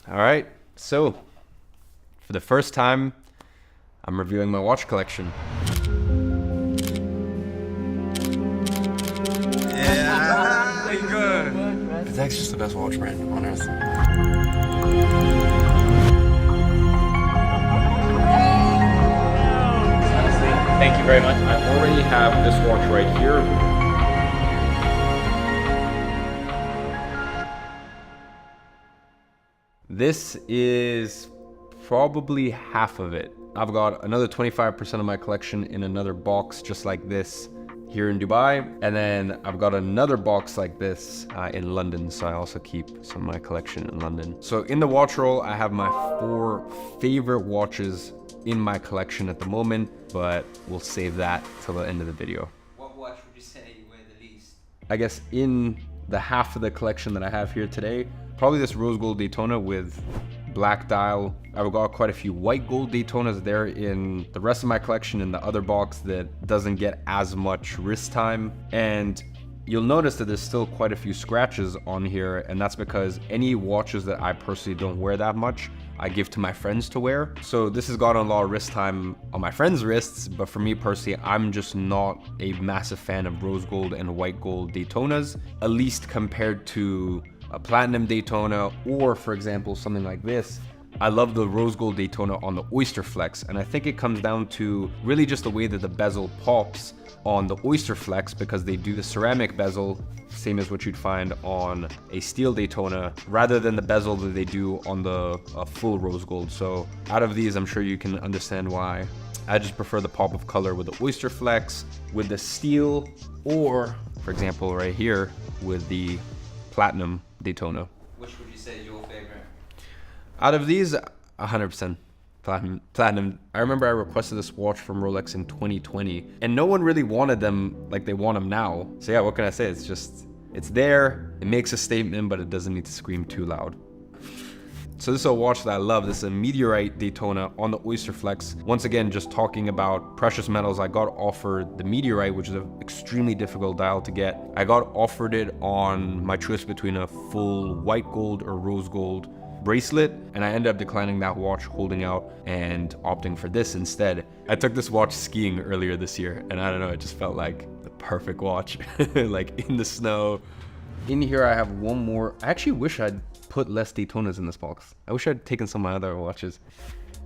All right, so for the first time, I'm reviewing my watch collection. Yeah, good. Patek's just the best watch brand on earth. Thank you very much. I already have this watch right here. This is probably half of it. I've got another 25% of my collection in another box just like this here in Dubai. And then I've got another box like this in London. So I also keep some of my collection in London. So in the watch roll, I have my 4 favorite watches in my collection at the moment, but we'll save that till the end of the video. What watch would you say you wear the least? I guess in the half of the collection that I have here today, probably this rose gold Daytona with black dial. I've got quite a few white gold Daytonas there in the rest of my collection in the other box that doesn't get as much wrist time. And you'll notice that there's still quite a few scratches on here, and that's because any watches that I personally don't wear that much, I give to my friends to wear. So this has gotten a lot of wrist time on my friends' wrists, but for me personally, I'm just not a massive fan of rose gold and white gold Daytonas, at least compared to a platinum Daytona, or for example, something like this. I love the rose gold Daytona on the Oyster Flex, and I think it comes down to really just the way that the bezel pops on the Oyster Flex, because they do the ceramic bezel, same as what you'd find on a steel Daytona, rather than the bezel that they do on the full rose gold. So out of these, I'm sure you can understand why I just prefer the pop of color with the Oyster Flex, with the steel, or for example right here with the platinum Daytona. Which would you say is your favorite? Out of these, 100% platinum. I remember I requested this watch from Rolex in 2020, and no one really wanted them like they want them now. So yeah, what can I say? It's there, it makes a statement, but it doesn't need to scream too loud. So this is a watch that I love. This is a Meteorite Daytona on the Oyster Flex. Once again, just talking about precious metals, I got offered the Meteorite, which is an extremely difficult dial to get. I got offered it on my choice between a full white gold or rose gold bracelet, and I ended up declining that watch, holding out, and opting for this instead. I took this watch skiing earlier this year, and I don't know, it just felt like the perfect watch. Like in the snow. In here I have one more. I actually wish I'd put less Daytonas in this box. I wish I'd taken some of my other watches.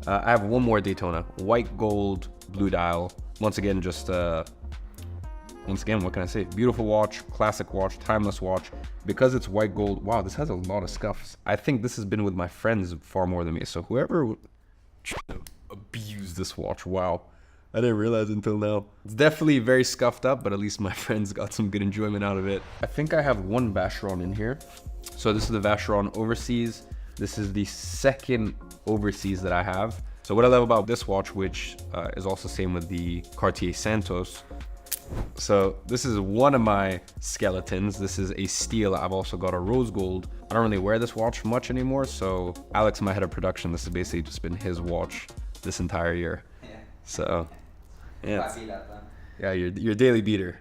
I have one more Daytona, white gold, blue dial. Once again, what can I say? Beautiful watch, classic watch, timeless watch. Because it's white gold, wow, this has a lot of scuffs. I think this has been with my friends far more than me. So whoever abused this watch, wow. I didn't realize until now. It's definitely very scuffed up, but at least my friends got some good enjoyment out of it. I think I have one Vacheron in here. So this is the Vacheron Overseas. This is the second Overseas that I have. So what I love about this watch, which is also same with the Cartier Santos. So this is one of my skeletons. This is a steel. I've also got a rose gold. I don't really wear this watch much anymore. So Alex, my head of production, this has basically just been his watch this entire year. Yeah. So yeah, Yeah, your daily beater.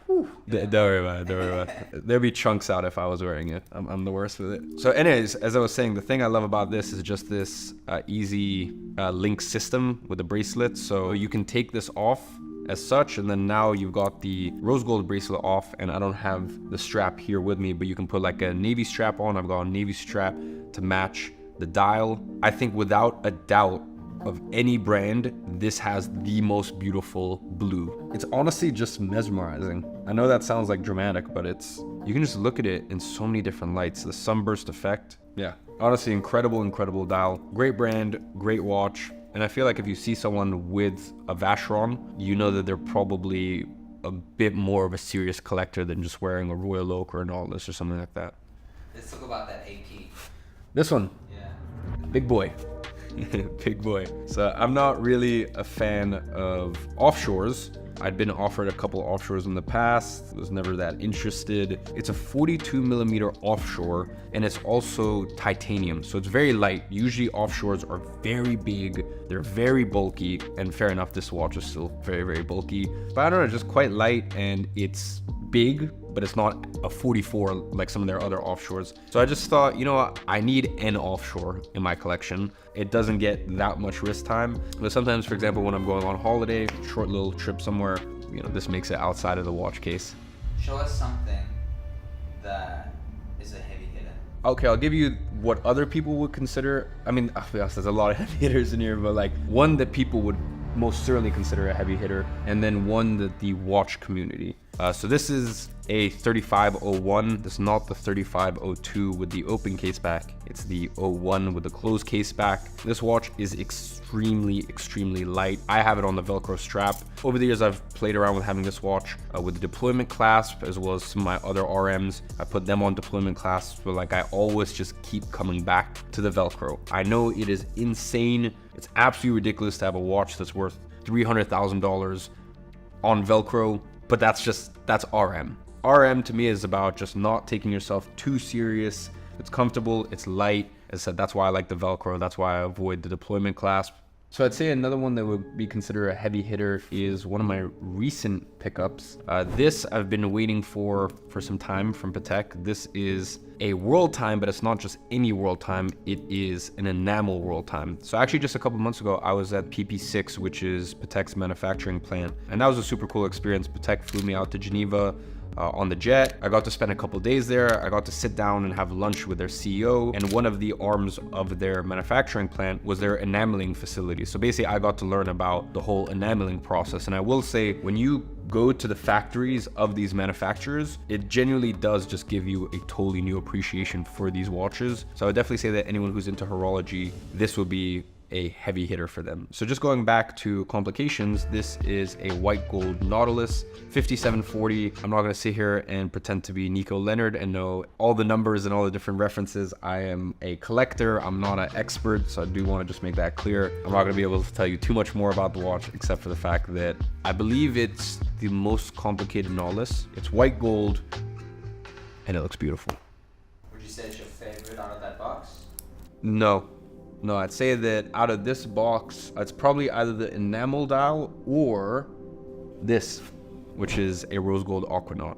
Don't worry about it, don't worry about it. There'd be chunks out if I was wearing it. I'm the worst with it. So anyways, as I was saying, the thing I love about this is just this easy link system with the bracelet. So you can take this off as such, and then now you've got the rose gold bracelet off, and I don't have the strap here with me, but you can put like a navy strap on. I've got a navy strap to match the dial. I think without a doubt, of any brand, this has the most beautiful blue. It's honestly just mesmerizing. I know that sounds like dramatic, but you can just look at it in so many different lights. The sunburst effect. Yeah, honestly, incredible dial. Great brand, great watch. And I feel like if you see someone with a Vacheron, you know that they're probably a bit more of a serious collector than just wearing a Royal Oak or an Atlas or something like that. Let's talk about that AP. This one. Yeah. Big boy. Big boy. So I'm not really a fan of offshores. I'd been offered a couple offshores in the past, was never that interested. It's a 42 millimeter offshore, and it's also titanium, so it's very light. Usually offshores are very big, they're very bulky, and fair enough, this watch is still very bulky. But I don't know, just quite light, and it's big, but it's not a 44 like some of their other offshores. So I just thought, you know what, I need an offshore in my collection. It doesn't get that much wrist time, but sometimes, for example, when I'm going on holiday, short little trip somewhere, you know, this makes it outside of the watch case. Show us something that is a heavy hitter. Okay, I'll give you what other people would consider. I mean, I'll be honest, there's a lot of heavy hitters in here, but like one that people would most certainly consider a heavy hitter, and then one that the watch community. So this is a 3501. This is not the 3502 with the open case back. It's the 01 with the closed case back. This watch is extremely light. I have it on the Velcro strap. Over the years, I've played around with having this watch with the deployment clasp, as well as some of my other RMs. I put them on deployment clasps, but like I always just keep coming back to the Velcro. I know it is insane. It's absolutely ridiculous to have a watch that's worth $300,000 on Velcro, but that's RM. RM to me is about just not taking yourself too serious. It's comfortable, it's light. As I said, that's why I like the Velcro. That's why I avoid the deployment clasp. So I'd say another one that would be considered a heavy hitter is one of my recent pickups. This I've been waiting for some time from Patek. This is a world time, but it's not just any world time. It is an enamel world time. So actually just a couple months ago, I was at PP6, which is Patek's manufacturing plant. And that was a super cool experience. Patek flew me out to Geneva on the jet. I got to spend a couple days there. I got to sit down and have lunch with their CEO, and one of the arms of their manufacturing plant was their enameling facility. So basically I got to learn about the whole enameling process. And I will say, when you go to the factories of these manufacturers, it genuinely does just give you a totally new appreciation for these watches. So I would definitely say that anyone who's into horology, this would be a heavy hitter for them. So just going back to complications, this is a white gold Nautilus 5740. I'm not gonna sit here and pretend to be Nico Leonard and know all the numbers and all the different references. I am a collector, I'm not an expert, so I do wanna just make that clear. I'm not gonna be able to tell you too much more about the watch, except for the fact that I believe it's the most complicated Nautilus. It's white gold, and it looks beautiful. Would you say it's your favorite out of that box? No, I'd say that out of this box, it's probably either the enamel dial or this, which is a rose gold Aquanaut.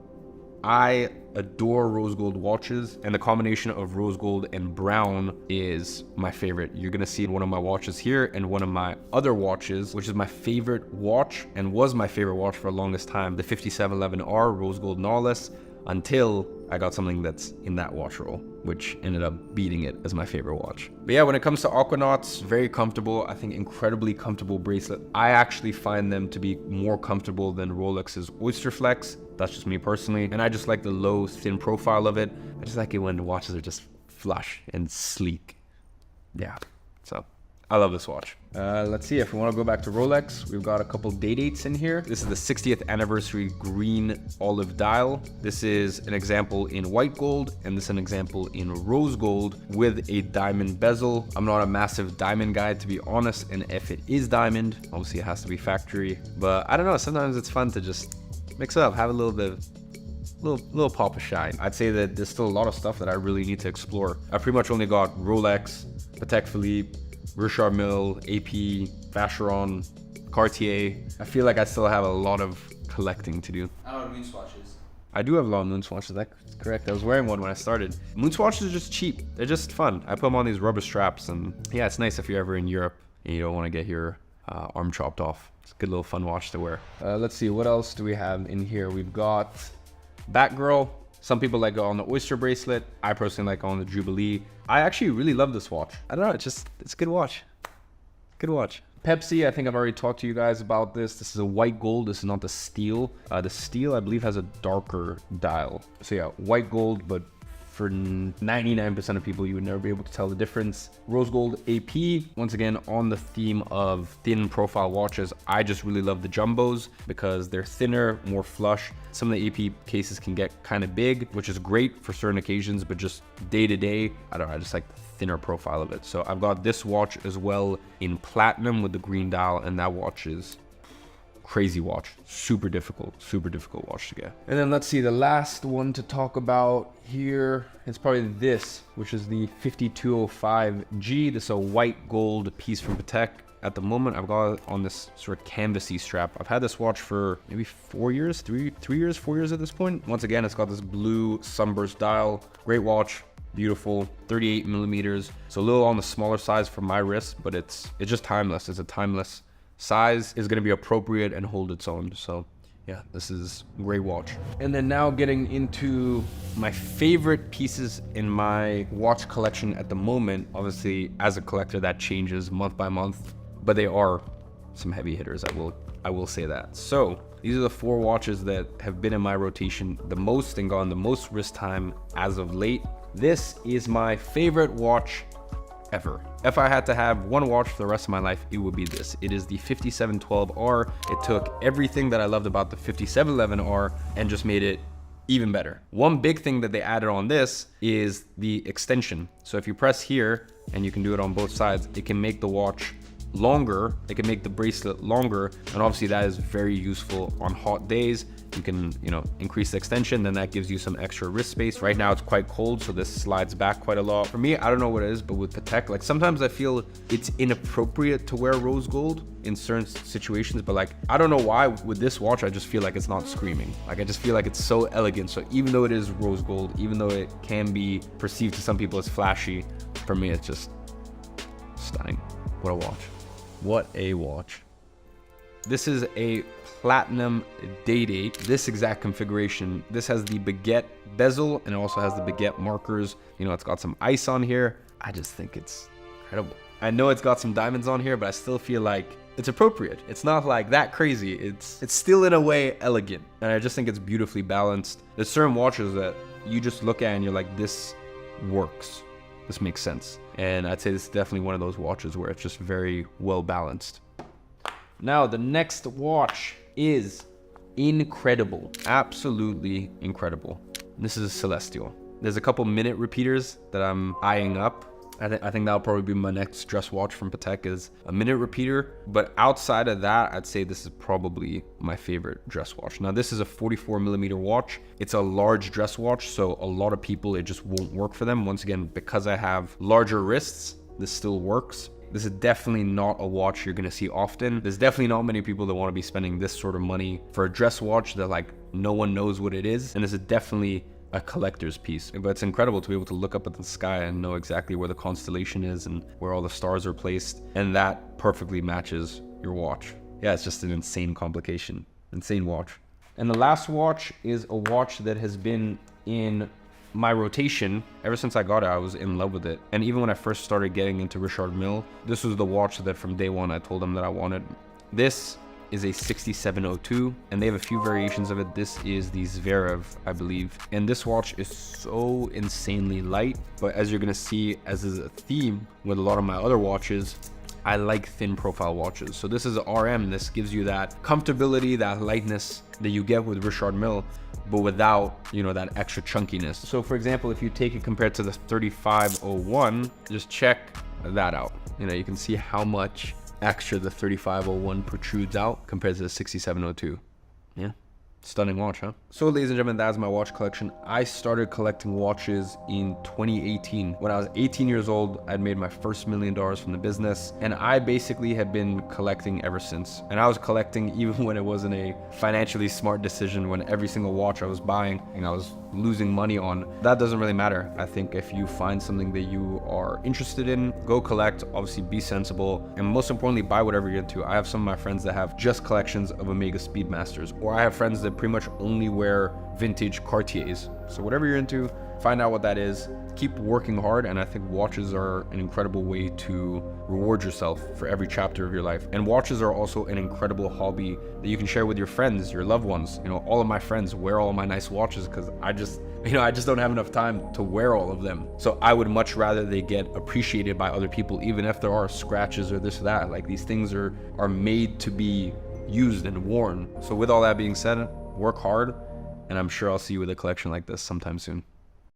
I adore rose gold watches, and the combination of rose gold and brown is my favorite. You're gonna see one of my watches here and one of my other watches, which is my favorite watch and was my favorite watch for the longest time, the 5711R rose gold Nautilus, until I got something that's in that watch roll, which ended up beating it as my favorite watch. But yeah, when it comes to Aquanauts, very comfortable. I think incredibly comfortable bracelet. I actually find them to be more comfortable than Rolex's Oyster Flex. That's just me personally. And I just like the low, thin profile of it. I just like it when the watches are just flush and sleek. Yeah, so I love this watch. Let's see, if we want to go back to Rolex, we've got a couple day dates in here. This is the 60th anniversary green olive dial. This is an example in white gold, and this is an example in rose gold with a diamond bezel. I'm not a massive diamond guy, to be honest, and if it is diamond, obviously it has to be factory. But I don't know, sometimes it's fun to just mix it up, have a little bit of little pop of shine. I'd say that there's still a lot of stuff that I really need to explore. I pretty much only got Rolex, Patek Philippe, Richard Mille, AP, Vacheron, Cartier. I feel like I still have a lot of collecting to do. I don't know moon swatches. I do have a lot of moon swatches, that's correct. I was wearing one when I started. Moon swatches are just cheap. They're just fun. I put them on these rubber straps, and yeah, it's nice if you're ever in Europe and you don't want to get your arm chopped off. It's a good little fun watch to wear. Let's see, what else do we have in here? We've got Batgirl. Some people like it on the Oyster bracelet. I personally like it on the Jubilee. I actually really love this watch. I don't know, it's a good watch. Good watch. Pepsi, I think I've already talked to you guys about this. This is a white gold, this is not the steel. The steel, I believe, has a darker dial. So yeah, white gold, but for 99% of people, you would never be able to tell the difference. Rose gold AP, once again, on the theme of thin profile watches. I just really love the jumbos because they're thinner, more flush. Some of the AP cases can get kind of big, which is great for certain occasions, but just day to day, I don't know, I just like the thinner profile of it. So I've got this watch as well in platinum with the green dial, and that watch is crazy watch. Super difficult watch to get. And then let's see, the last one to talk about here is probably this, which is the 5205G. This is a white gold piece from Patek. at the moment I've got it on this sort of canvasy strap. I've had this watch for maybe 4 years, 3 years, 4 years at this point. Once again, it's got this blue sunburst dial. Great watch, beautiful, 38 millimeters. So a little on the smaller size for my wrist, but it's just timeless. It's a timeless size. Is going to be appropriate and hold its own. So yeah, this is a great watch. And then now getting into my favorite pieces in my watch collection at the moment. Obviously, as a collector, that changes month by month, but they are some heavy hitters. I will say that. So these are the 4 watches that have been in my rotation the most and gone the most wrist time as of late. This is my favorite watch ever. If I had to have one watch for the rest of my life, it would be this. It is the 5712R. It took everything that I loved about the 5711R and just made it even better. One big thing that they added on this is the extension. So if you press here, and you can do it on both sides, it can make the watch longer. It can make the bracelet longer, and obviously that is very useful on hot days. You can, increase the extension, then that gives you some extra wrist space. Right now it's quite cold, so this slides back quite a lot. For me, I don't know what it is, but with Patek, like sometimes I feel it's inappropriate to wear rose gold in certain situations, but like, I don't know why with this watch, I just feel like it's not screaming. Like, I just feel like it's so elegant. So even though it is rose gold, even though it can be perceived to some people as flashy, for me, it's just stunning. What a watch. What a watch. This is a platinum day-date. This exact configuration. This has the baguette bezel and it also has the baguette markers. It's got some ice on here. I just think it's incredible. I know it's got some diamonds on here, but I still feel like it's appropriate. It's not like that crazy. It's still in a way elegant. And I just think it's beautifully balanced. There's certain watches that you just look at and you're like, this works. This makes sense. And I'd say this is definitely one of those watches where it's just very well balanced. Now, the next watch is incredible. Absolutely incredible. This is a Celestial. There's a couple minute repeaters that I'm eyeing up. I think that'll probably be my next dress watch from Patek, is a minute repeater. But outside of that, I'd say this is probably my favorite dress watch. Now, this is a 44 millimeter watch. It's a large dress watch, so a lot of people, it just won't work for them. Once again, because I have larger wrists, this still works. This is definitely not a watch you're gonna see often. There's definitely not many people that wanna be spending this sort of money for a dress watch that like no one knows what it is. And this is definitely a collector's piece. But it's incredible to be able to look up at the sky and know exactly where the constellation is and where all the stars are placed. And that perfectly matches your watch. Yeah, it's just an insane complication. Insane watch. And the last watch is a watch that has been in my rotation ever since I got it. I was in love with it. And even when I first started getting into Richard Mille, this was the watch that from day one I told them that I wanted. This is a 6702 and they have a few variations of it. This is the Zverev, I believe. And this watch is so insanely light, but as you're gonna see, as is a theme with a lot of my other watches, I like thin profile watches. So this is a RM. This gives you that comfortability, that lightness that you get with Richard Mille, but without, that extra chunkiness. So for example, if you take it compared to the 3501, just check that out. You can see how much extra the 3501 protrudes out compared to the 6702. Yeah. Stunning watch, huh? So ladies and gentlemen, that's my watch collection. I started collecting watches in 2018. When I was 18 years old, I'd made my first $1 million from the business, and I basically had been collecting ever since. And I was collecting even when it wasn't a financially smart decision, when every single watch I was buying, I was losing money on. That doesn't really matter. I think if you find something that you are interested in, go collect, obviously be sensible, and most importantly, buy whatever you're into. I have some of my friends that have just collections of Omega Speedmasters, or I have friends that pretty much only wear vintage Cartiers. So whatever you're into, find out what that is, keep working hard, and I think watches are an incredible way to reward yourself for every chapter of your life. And watches are also an incredible hobby that you can share with your friends, your loved ones. All of my friends wear all my nice watches because I just don't have enough time to wear all of them. So I would much rather they get appreciated by other people, even if there are scratches or this or that. Like, these things are made to be used and worn. So with all that being said, work hard, and I'm sure I'll see you with a collection like this sometime soon.